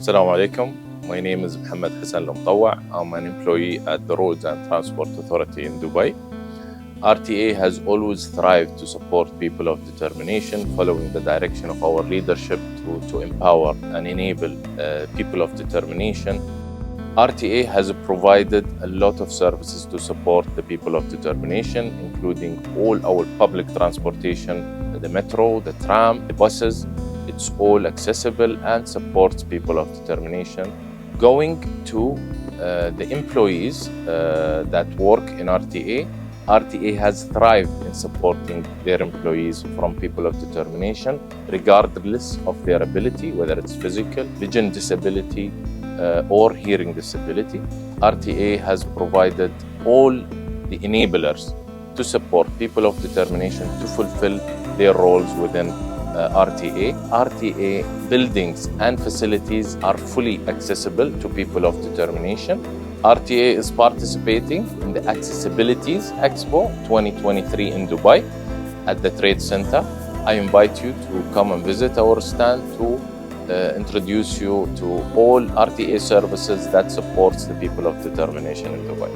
Assalamu alaikum. My name is Mohammed Hassan Al-Mutawwa. I'm an employee at the Roads and Transport Authority in Dubai. RTA has always thrived to support people of determination, following the direction of our leadership to empower and enable people of determination. RTA has provided a lot of services to support the people of determination, including all our public transportation, the metro, the tram, the buses. It's all accessible and supports people of determination. Going to the employees that work in RTA, RTA has thrived in supporting their employees from people of determination, regardless of their ability, whether it's physical, vision disability, or hearing disability. RTA has provided all the enablers to support people of determination to fulfill their roles within RTA. RTA buildings and facilities are fully accessible to people of determination. RTA is participating in the AccessAbilities Expo 2023 in Dubai at the Trade Center. I invite you to come and visit our stand to introduce you to all RTA services that supports the people of determination in Dubai.